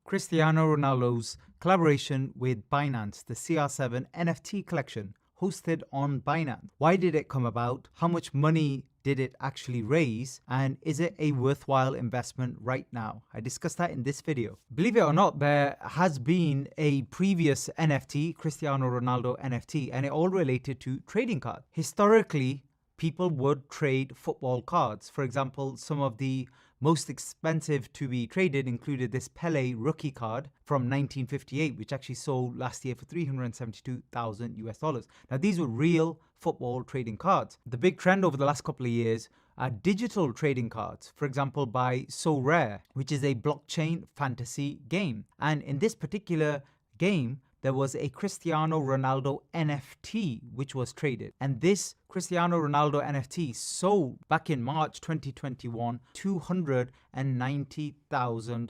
Cristiano Ronaldo's collaboration with Binance, the CR7 NFT collection hosted on Binance. Why did it come about? How much money did it actually raise? And is it a worthwhile investment right now? I discussed that in this video. Believe it or not, there has been a previous NFT, Cristiano Ronaldo NFT, and it all related to trading cards. Historically, people would trade football cards. For example, some of the most expensive to be traded included this Pele rookie card from 1958, which actually sold last year for 372,000 US dollars. Now, these were real football trading cards. The big trend over the last couple of years are digital trading cards, for example, by So Rare, which is a blockchain fantasy game. And in this particular game, there was a Cristiano Ronaldo NFT which was traded. And this Cristiano Ronaldo NFT sold back in March 2021, $290,000.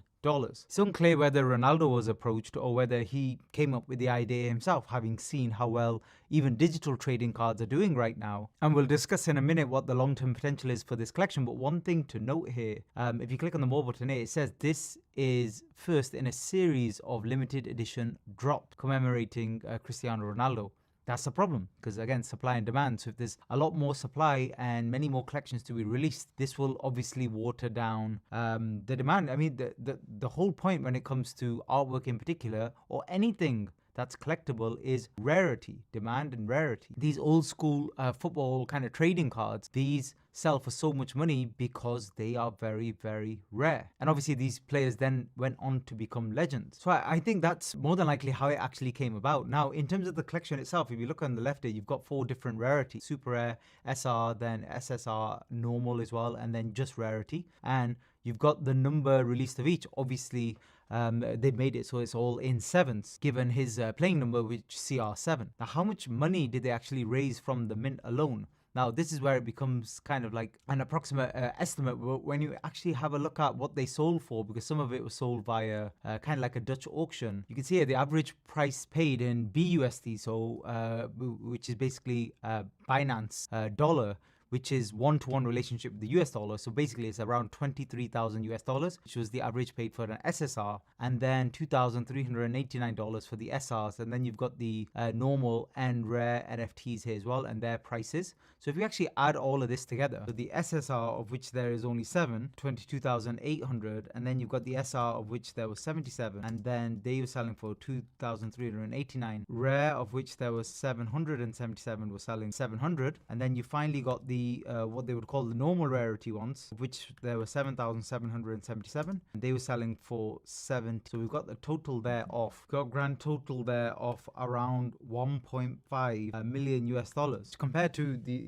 It's unclear whether Ronaldo was approached or whether he came up with the idea himself, having seen how well even digital trading cards are doing right now. And we'll discuss in a minute what the long-term potential is for this collection. But one thing to note here, if you click on the more button here, it says this is first in a series of limited edition drops commemorating Cristiano Ronaldo. That's the problem, because again, supply and demand. So if there's a lot more supply and many more collections to be released, this will obviously water down the demand. I mean, the whole point when it comes to artwork in particular, or anything that's collectible, is rarity, demand and rarity. These old school football kind of trading cards, these sell for so much money because they are very, very rare. And obviously these players then went on to become legends. So I think that's more than likely how it actually came about. Now, in terms of the collection itself, if you look on the left here, you've got 4 different rarities: super rare, SR, then SSR, normal as well, and then just rarity. And you've got the number released of each. Obviously, they made it so it's all in 7s, given his playing number, which CR7. Now, how much money did they actually raise from the mint alone? Now, this is where it becomes kind of like an approximate estimate when you actually have a look at what they sold for, because some of it was sold via kind of like a Dutch auction. You can see here the average price paid in BUSD, so which is basically Binance dollar, which is 1-to-1 relationship with the US dollar. So basically it's around 23,000 US dollars, which was the average paid for an SSR, and then $2,389 for the SRs. And then you've got the normal and rare NFTs here as well, and their prices. So if you actually add all of this together, so the SSR, of which there is only 7, 22,800, and then you've got the SR, of which there was 77, and then they were selling for 2,389. Rare, of which there was 777, was selling 700, and then you finally got the what they would call the normal rarity ones, of which there were 7,777, and they were selling for 7. So we've got the total there of, grand total there of around 1.5 million US dollars, compared to the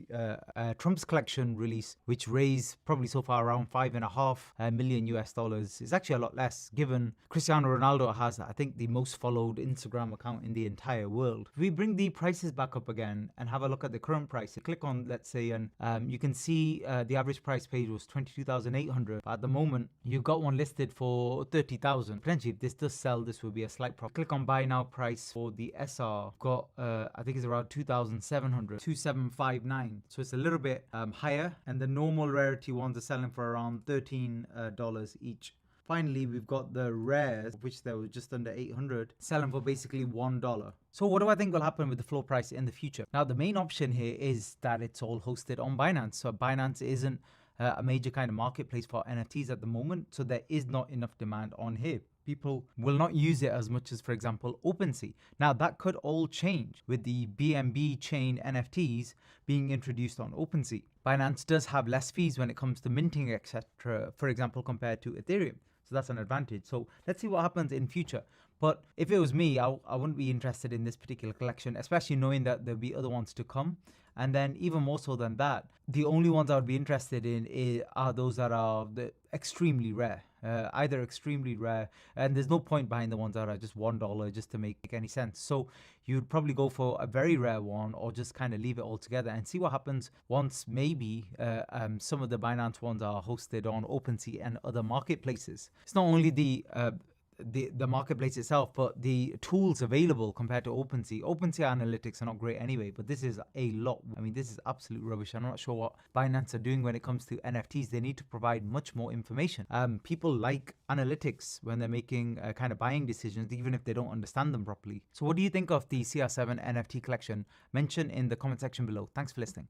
Trump's collection release, which raised probably so far around 5.5 million US dollars. It's actually a lot less, given Cristiano Ronaldo has, I think, the most followed Instagram account in the entire world. If we bring the prices back up again and have a look at the current price, click on, let's say, and you can see the average price paid was 22,800. At the moment, you've got one listed for 30,000. Potentially, if this does sell, this will be a slight profit. Click on buy now price for the SR. Got, I think it's around 2,700, 2,759. So it's a little bit higher. And the normal rarity ones are selling for around $13 each. Finally, we've got the rares, of which there was just under 800, selling for basically $1. So what do I think will happen with the floor price in the future? Now, the main option here is that it's all hosted on Binance. So Binance isn't a major kind of marketplace for NFTs at the moment. So there is not enough demand on here. People will not use it as much as, for example, OpenSea. Now, that could all change with the BNB chain NFTs being introduced on OpenSea. Binance does have less fees when it comes to minting, etc., for example, compared to Ethereum. So that's an advantage. So let's see what happens in future. But if it was me, I wouldn't be interested in this particular collection, especially knowing that there'll be other ones to come. And then even more so than that, the only ones I would be interested in are those that are extremely rare, either extremely rare, and there's no point buying the ones that are just $1 just to make any sense. So you'd probably go for a very rare one, or just kind of leave it all together and see what happens once maybe some of the Binance ones are hosted on OpenSea and other marketplaces. It's not only the the marketplace itself, but the tools available compared to OpenSea. OpenSea analytics are not great anyway, but this is a lot. I mean, this is absolute rubbish. I'm not sure what Binance are doing when it comes to NFTs. They need to provide much more information. People like analytics when they're making kind of buying decisions, even if they don't understand them properly. So what do you think of the CR7 NFT collection? Mention in the comment section below. Thanks for listening.